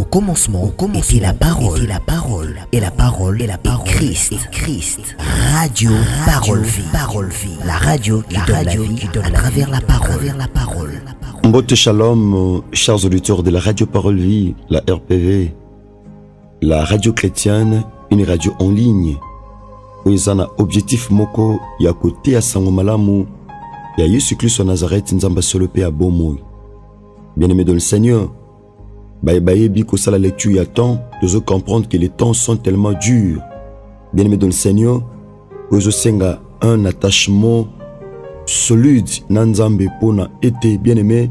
était la parole, et la parole est Christ. Radio Parole Vie, la radio qui donne la vie à travers la parole. Mbote Shalom, chers auditeurs de la radio Parole Vie, la RPV, la radio chrétienne, une radio en ligne. Oizana objectif moko ya kote ya sango malamu ya Yesu Christ wa Nazareth nzamba solope ya bomo. Bien-aimés dans le Seigneur, bayebi ko sala lecture ya temps, de comprendre que les temps sont tellement durs. Bien-aimés dans le Seigneur, ozo senga un attachement solide na nzambe pona été bien-aimé.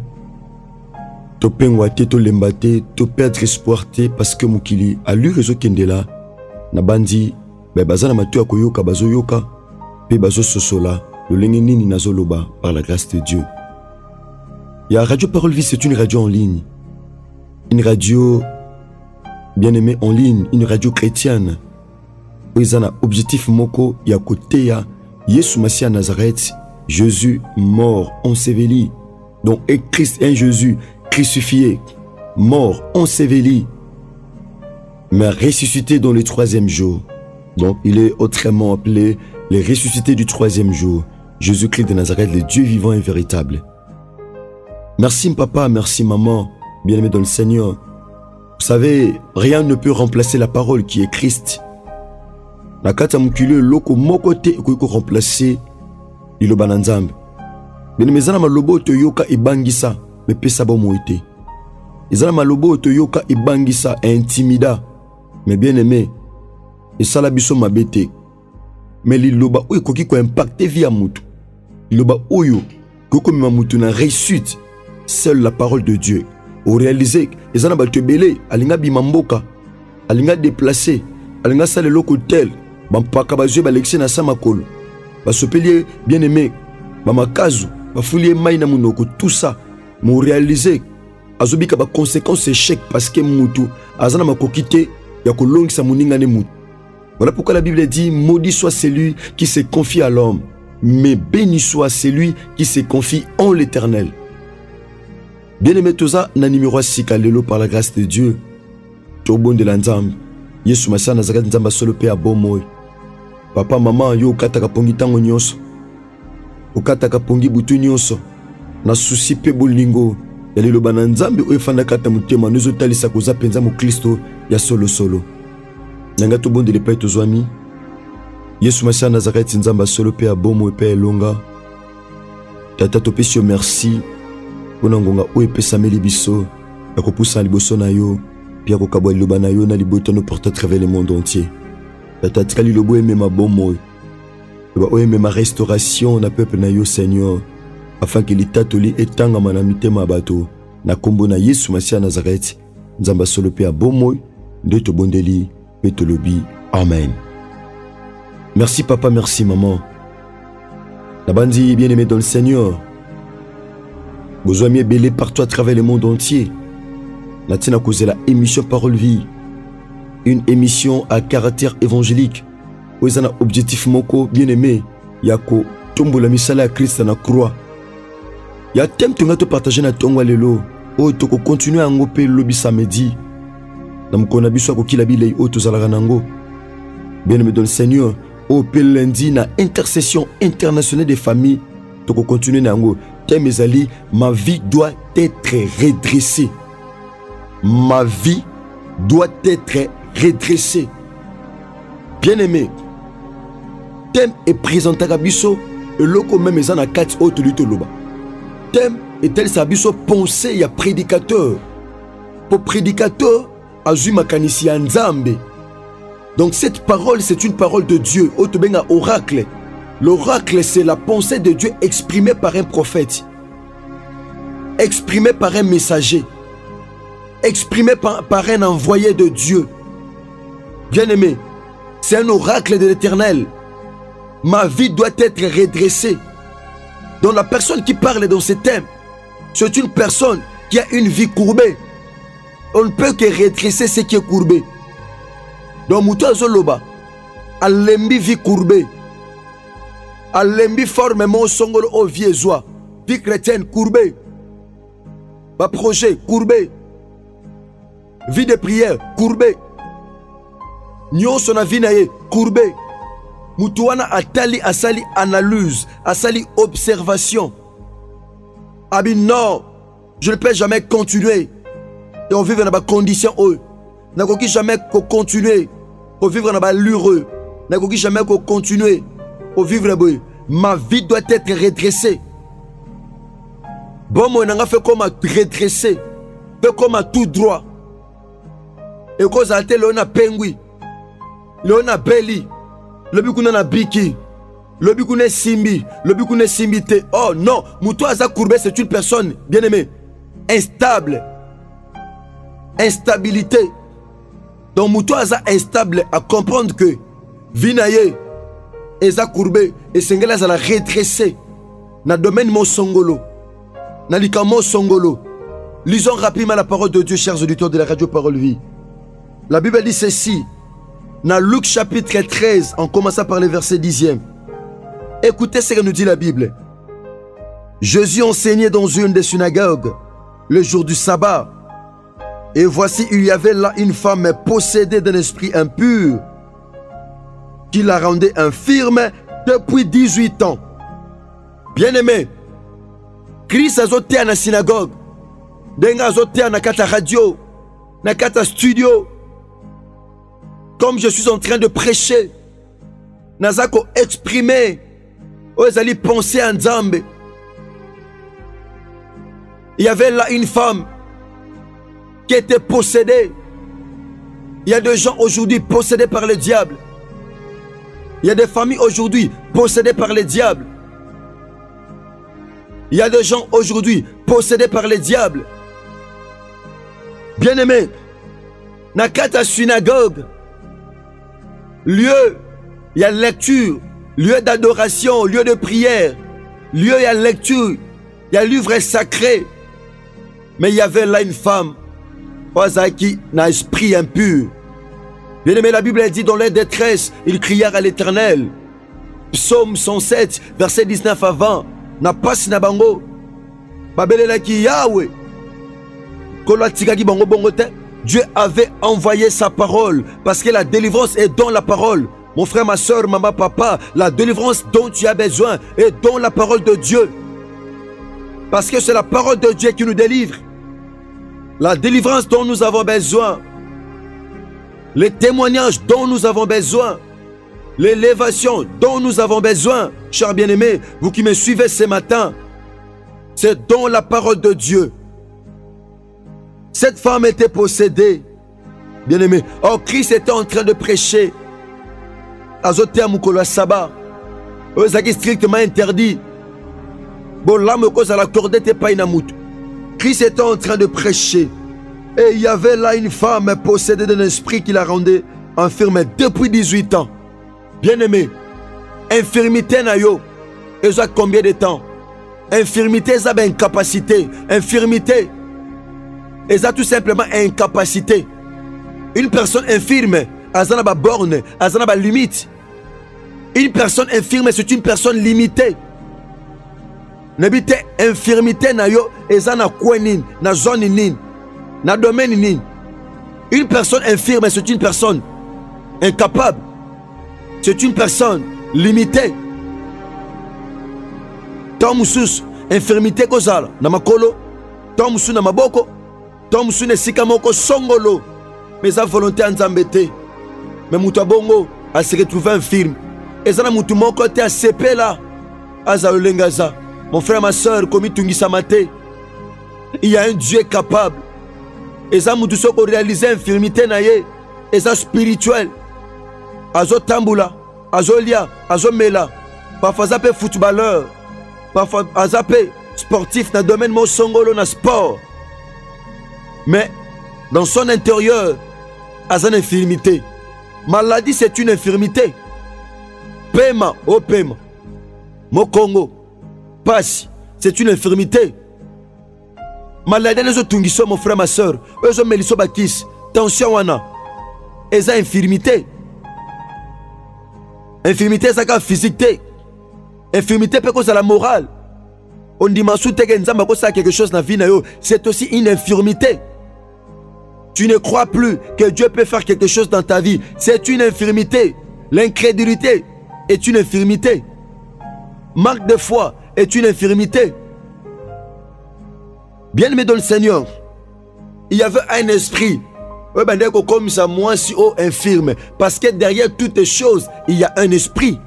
To pengwa te to lembate, to perdre espoir te parce que mukili a lu rezo kendela na bandi bazana matu akoyoka bazoyoka pe bazo sosola lolenge nini nazoloba par la grâce de Dieu. Ya Radio Parole Vie, c'est une radio en ligne. Une radio bien-aimée en ligne, une radio chrétienne. Oizana objectif moko ya kote ya Yesu Masia Nazareth, Jésus mort, enseveli. Donc et Christ, un Jésus crucifié, mort, enseveli, mais ressuscité dans le troisième jour. Donc, il est autrement appelé le ressuscité du troisième jour. Jésus-Christ de Nazareth, le Dieu vivant et véritable. Merci papa, merci maman, bien-aimés dans le Seigneur. Vous savez, rien ne peut remplacer la parole qui est Christ. Nakata mukile loko mokote iko remplacer iloba na Nzambe. Bien-aimés zana malobo to yoka ibangisa me pesa bo moite. Izana malobo to yoka ibangisa intimida. Mais bien-aimés, et ça la biso mabete. Mais liloba oyo koki ko impacter via mutu. Liloba oyo koko mema mutu na réussite. Seule la parole de Dieu. Au réaliser, ezana ba tebele alinga bimamboka, alinga déplacer, alinga sale loko tel, bampaka bazwe balexé na samakolo. Ba sopelier bien-aimé, ba makazu, ba foulier mai na munoko, tout ça, mo réaliser azobika ba conséquences échec parce que mutu azana makokite ya kolongisa muninga ne mutu. Voilà pourquoi la Bible dit, maudit soit celui qui se confie à l'homme, mais béni soit celui qui se confie en l'Éternel. Bien-aimé Toza, na numéro 6 kalelo par la grâce de Dieu. Tobon de l'Anzam. Yesu Masia Nazareth Nzamba solo pe abomoy. Papa, maman, yo kataka pongi tango nyonso. Okataka pongi butu nyonso. Na souci pe bolingo. Yalelo bana Nzambe oyefanda kata mutema nozo talisa koza penza mu Kristo ya solo. Nanga to bonde le pay to zwami. Yesu Masia Nazareth Nzamba solo pe abomo pe elonga. Tata to pesio merci. Pona ngonga o epesameli biso. Ya kopusa liboso na yo. Pia ko kabwa liloba na yo na liboto no porte travers le monde entier. Tata tkali lobo eme ma bomo. Ba o eme ma restauration na peuple na yo Seigneur. Afin que l'État toli etanga manamite ma bato. Na kombo na Yesu Masia Nazareth. Nzamba solo pe abomo. De to bondeli. Petolobi. Amen. Merci papa, merci maman. La bandi bien-aimé dans le Seigneur. Vos amis belés partout à travers le monde entier. Natina causé la émission Parole Vie. Une émission à caractère évangélique. Où ils ont un objectif moko bien-aimé. Yako tombo la misala à Christ na croix. Ya thème tu te partager na tongo lelo. Oh toko continuer à ngoper lobby samedi. Namkona biso ko kilabile o tozalaka nango. Bien-aimé dans le Seigneur, au lundi na intercession internationale des familles, toko continuer nango. Thème ezali, ma vie doit être redressée. Ma vie doit être redressée. Bien-aimé, thème est présenté à biso et loko même ezana 4 autres lutoloba. Thème est tel sa biso pensée ya prédicateur. Pour prédicateur donc cette parole, c'est une parole de Dieu. Oracle. L'oracle, c'est la pensée de Dieu exprimée par un prophète, exprimée par un messager, exprimée par un envoyé de Dieu. Bien-aimé, c'est un oracle de l'Éternel. Ma vie doit être redressée. Donc la personne qui parle dans ce thème, c'est une personne qui a une vie courbée. On ne peut que redresser ce qui est courbé. Donc Mouta Zoloba, Alembi vie courbée. Alembi formement songol au viezois. Vie chrétienne courbée. Ba projet courbé. vie de prière courbé. Nyonso na vie na ye courbé. Mutu wana atali asali analyse, asali observation. Abi non, je ne peux jamais continuer. Et on vivre dans des conditions heureuses. Je ne peux jamais continuer à vivre dans des l'heureux. Je ne peux jamais continuer à vivre dans des. Ma vie doit être redressée. Bon, moi, je fait comme redresser. Fait comme tout droit. Et quand ça a été, on a pengui. On a belly. Le but qu'on a biki. Le but qu'on est simbi. Le but qu'on est simbité. Oh non, Moutou Aza Courbet, c'est une personne, bien aimée, instable. Instabilité. Donc Moutou Aza instable à comprendre que Vinaye, Eza Courbet, et Sengela Aza la redresser. Dans le domaine mon songolo. Dans le camp songolo. Lisons rapidement la parole de Dieu, chers auditeurs de la radio Parole Vie. La Bible dit ceci. Dans Luc chapitre 13, en commençant par le verset 10e. Écoutez ce que nous dit la Bible. Jésus enseignait dans une des synagogues le jour du sabbat. Et voici, il y avait là une femme possédée d'un esprit impur qui la rendait infirme depuis 18 ans. Bien-aimé, Christ a zoté à la synagogue, denga zoté à la radio, na kata studio. Comme je suis en train de prêcher, nazako exprimer, vous allez penser en Nzambe. Il y avait là une femme qui était possédée. Il y a des gens aujourd'hui possédés par le diable. Il y a des familles aujourd'hui possédées par le diable. Il y a des gens aujourd'hui possédés par le diable. Bien-aimé, Nakata synagogue, lieu, il y a lecture, lieu d'adoration, lieu de prière, lieu, il y a lecture, il y a livre sacré. Mais il y avait là une femme qui n'a esprit impur. Bien aimé, la Bible dit dans leur détresse, ils crièrent à l'Éternel. Psaume 107, verset 19 à 20. Na pas na bango. Babelela ki Yahweh. Dieu avait envoyé sa parole parce que la délivrance est dans la parole. Mon frère, ma soeur, maman, papa, la délivrance dont tu as besoin est dans la parole de Dieu. Parce que c'est la parole de Dieu qui nous délivre. La délivrance dont nous avons besoin. Les témoignages dont nous avons besoin. L'élévation dont nous avons besoin. Chers bien-aimés, vous qui me suivez ce matin, c'est dans la parole de Dieu. Cette femme était possédée. Bien-aimé. Oh, Christ était en train de prêcher. Azote Amukolo Sabbat. C'est strictement interdit. Bon, l'âme cause à l'accorder t'es pas inamout. Christ était en train de prêcher. Et il y avait là une femme possédée d'un esprit qui la rendait infirme depuis 18 ans. Bien-aimé. Infirmité nayo. Et ça combien de temps? Infirmité, ça ben incapacité. Infirmité. Et ça tout simplement incapacité. Une personne infirme, elle a une borne, elle a une limite. Une personne infirme, c'est une personne limitée. N'habite infirmité na yo, et ça na quoi nin, na zone nin, na domaine nin. Une personne infirme, c'est une personne incapable. C'est une personne limitée. Tant moussous, infirmité kozala, na makolo, tant moussous na maboko. Tom Sune Sikamoko Songolo. Mais sa volonté en Zambete. Mais Moutou Bongo a se retrouvé infirme. Et ça n'a Moutou mon côté à CP là. Aza Olengaza. Mon frère, ma soeur, comme Tungi Samate. Il y a un Dieu capable. Et ça Moutou Soko réaliser infirmité naye. Et ça spirituel. Azo Tambula. Azo Lia. Azo Mela. Parfois ça peut footballeur. Parfois ça peut sportif dans le domaine mon Songolo na sport. Mais dans son intérieur, à une infirmité. Maladie, c'est une infirmité. Pema, oh Pema. Mokongo, Passi, c'est une infirmité. Maladie, les autres tungiso, mon frère, ma soeur. Eux, ils ont meliso bakis. Tension, wana. Et ça, infirmité. Infirmité, ça, c'est physique. Infirmité, peut cause à la morale. On dit, Mansou, quelque chose dans la vie, c'est aussi une infirmité. Tu ne crois plus que Dieu peut faire quelque chose dans ta vie. C'est une infirmité. L'incrédulité est une infirmité. Manque de foi est une infirmité. Bien-aimé dans le Seigneur, il y avait un esprit. Comme ça, moi si haut infirme. Parce que derrière toutes les choses, il y a un esprit.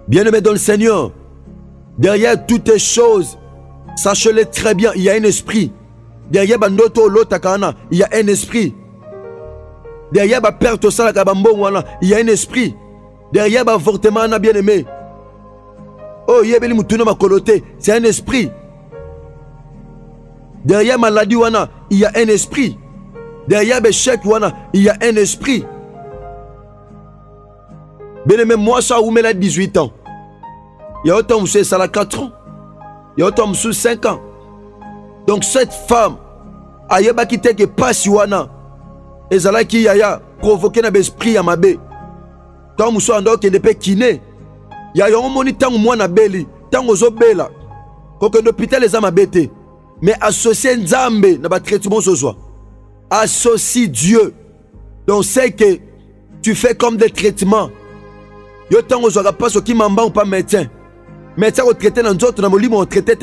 Bien-aimé dans le Seigneur, derrière toutes les choses, sachez-le très bien, il y a un esprit. Derrière Bandoto Lotakana, il y a un esprit. Derrière Perto Salakabambongwana, il y a un esprit. Derrière Vortement, bien-aimé. Oh, Yebeli Moutouna Makoloté, c'est un esprit. Derrière Maladie Wana, il y a un esprit. Derrière Béchek Wana, il y a un esprit. Bien-aimé, moi, ça, où a 18 ans. Il y a autant de ça, 4 ans. Il y a autant de 5 ans. Donc, cette femme, Ayeba qui te que passe Wana, et Zala qui a provoqué un esprit à ma bé. Tant que je suis ne peut kiné. Il y a un moni tant moi na beli, tant que je bela. Quand l'hôpital les a ma bête. Mais associer Nzambe na ba traitement ce soir. Associe Dieu. Donc c'est que tu fais comme des traitements. Yo tant que je pas ce qui m'en pas médecin. Médecin au traité dans d'autres na moli mon traité.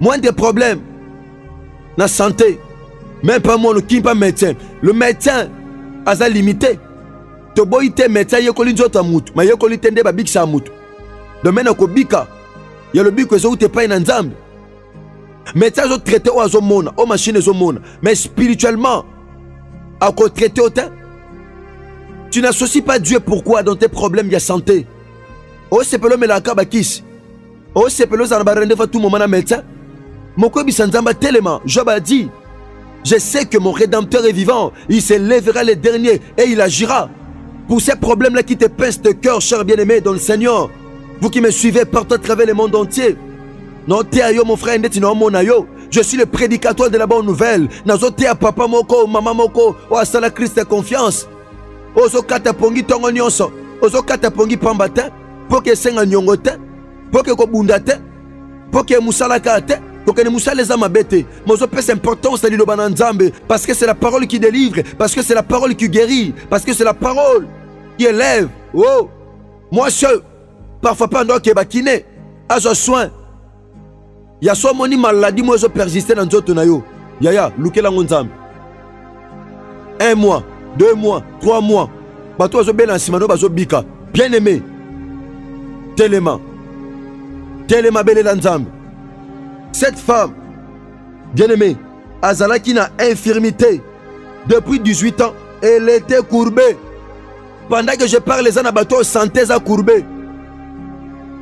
Moins de problèmes. Na santé. Même pas moi qui pas médecin. Le médecin a sa limité. To boite médecin yekoli nzoto mutu. Ma yekoli tende ba biksa mutu. Domaine ko bika. Ya le biko zo te pa na Nzambe. Médecin zo traité o azo mona, o machine zo mona. Mais spirituellement, à quoi traiter autant? Tu n'associes pas Dieu pourquoi dans tes problèmes de santé. Oh c'est pelo melaka bakis. Oh c'est pelo zanaba rende fa tout moment na médecin. Moko bisanzamba tellement, Job a dit, je sais que mon Rédempteur est vivant, il se lèvera le dernier et il agira. Pour ces problèmes-là qui te pincent le cœur, cher bien-aimé dans le Seigneur, vous qui me suivez partout à travers le monde entier, non, Théayo, mon frère, je suis le prédicateur de la bonne nouvelle. Nazo Théa, papa moko, maman moko, o asala Christ de confiance. Ozo kata pongi tongo nyonso, ozo kata pongi pambata, poke senga nyongote, poke ko bundate, poke musala kate. Donc ne moussa les âmes bêtes. Mais on pèse importance à l'Ilobanan Nzambe. Parce que c'est la parole qui délivre. Parce que c'est la parole qui guérit. Parce que c'est la parole qui élève. Oh. Moi, je parfois pas un qui est bakiné. À ce soin. Il y a soit mon maladie, moi je persiste dans d'autres nayo. Yaya, Lukela Nzambe. 1 mois, 2 mois, 3 mois. Bato azo bela simano bazo bika. Bien aimé. Téléma. Téléma belé Nzambe. Cette femme, bien-aimée, Azala qui n'a infirmité depuis 18 ans, elle était courbée. Pendant que je parle, les anabatos santé à courbée.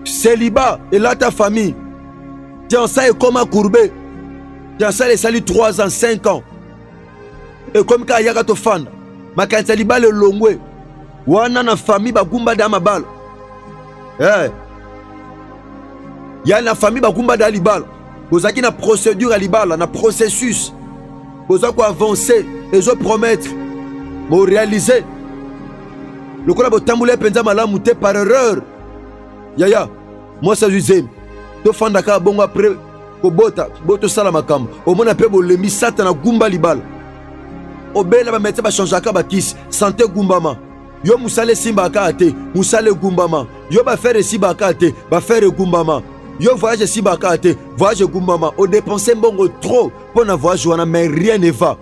Célibat, et là ta famille. Tiens, ça est comme courbé. Tiens, ça est sali 3 ans, 5 ans. Et comme quand il y a un fan, ma caliba le longwe. Wana na famille bagumba da mabal. Eh. Il y a la famille bagumba da libal. Vous avez une procédure à l'ibala, un processus. Vous avez avancer et je promettre. Vous réaliser. Le coup là, vous tamboulez penza malamouté par erreur. Yaya, moi ça je sais. Tu fais d'accord bon après. Ko bota, boto salamakam. Au moins après vous le mis satana gumba libala. Au bel ba mettre ba changer ka ba kiss santé gumbama. Yo musale simba ka ate, musale gumbama. Yo ba faire simba ka ate, ba faire gumbama. Yo voyage si bakate, voyage gumbama, on dépense mbongo trop pour na voyage wana mais rien ne va.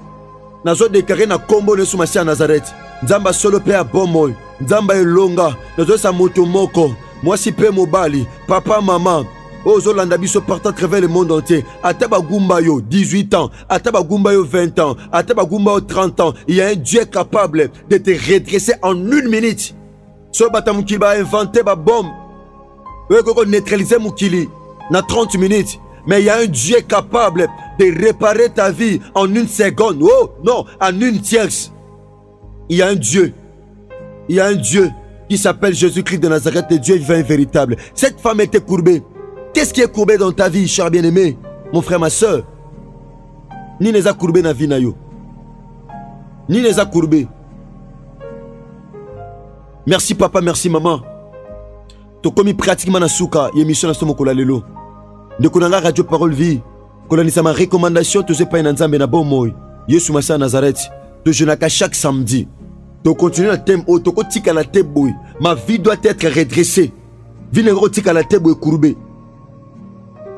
Nazo déclaré na kombo ne sumasi à Nazareth. Nzamba solo pe a bomoy, nzamba elonga, nazo sa moto moko, moi si pe mobali, papa maman. Ozo landa biso partant à travers le monde entier. Ataba gumba yo 18 ans, ataba gumba yo 20 ans, ataba gumba yo 30 ans. Il y a un Dieu capable de te redresser en 1 minute. So batamuki ba inventer ba bombe. Neutraliser Moukili dans 30 minutes. Mais il y a un Dieu capable de réparer ta vie en 1 seconde. Oh non, en 1 tierce. Il y a un Dieu. Il y a un Dieu qui s'appelle Jésus-Christ de Nazareth, le Dieu vivant et véritable. Cette femme était courbée. Qu'est-ce qui est courbé dans ta vie, cher bien-aimé, mon frère, ma soeur? Ni les a courbés dans la vie. Ni les a courbés. Merci papa, merci maman. To komi pratiquement na souka émission na somo kola lelo. De konanga radio parole vie. kolanisa ma recommandation to pas na nzambe na bomoy Yesu Massa Nazareth to jeûnaka chaque samedi to continuer na thème o to ko tika la teboy ma vie doit être redressée vine ko tika la teboy courbée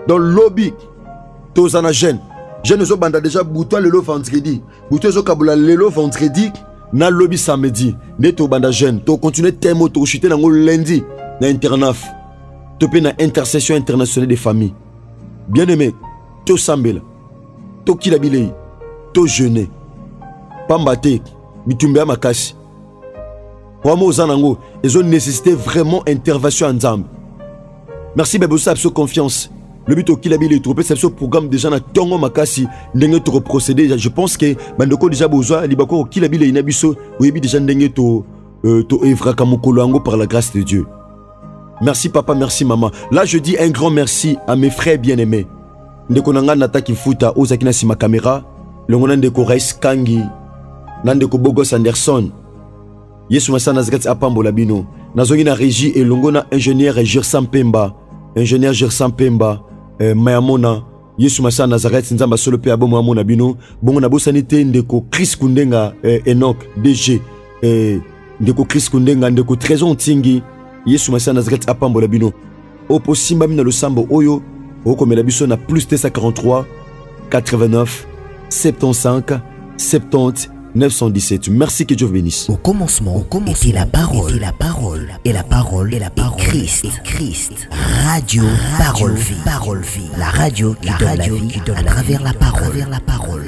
dans lobby to zana jeune zo banda déjà boutoir le vendredi boutoir zo kabula lelo vendredi na lobby samedi ne to banda jeune to continuer thème to chuter na lundi na internaf to pe na intercession internationale des familles bien aimé to sambela to kilabile to jeûner pambate mitumba makasi vraiment aux anango ils ont nécessité vraiment intervention en Nzambe. Merci bébé ça absolue confiance le but au kilabile trop c'est ce programme déjà na tongo makasi ndenge to procéder je pense que bandoko déjà besoin libako au kilabile inabiso oyebi déjà ndenge to evra kamukolo ango par la grâce de Dieu. Merci papa, merci maman. Là je dis un grand merci à mes frères bien-aimés. Ndeko nanga nata kifuta ozakina si ma caméra, le ngona ndeko Rais Kangi, nandeko Bogos Anderson. Yesu Massa Nazareth apambola bino. Nazongi na régie et longona ingénieur Gersan Pemba, ingénieur Gersan Pemba, Mayamona. Yesu Massa Nazareth nzamba solo pe abo Mayamona bino. Bongo na bosanité ndeko Chris Kundenga Enoch DG, ndeko Chris Kundenga ndeko Trésor Ntingi. Yesu Massa Nazareth apambola bino. Opo simba mina lo sambo oyo. Oko mela biso na plus 243 89 75 70 917. Merci, que Dieu vous bénisse. Au commencement était la parole, et la parole est Christ. Radio Parole Vie. La radio qui donne la vie à travers la parole.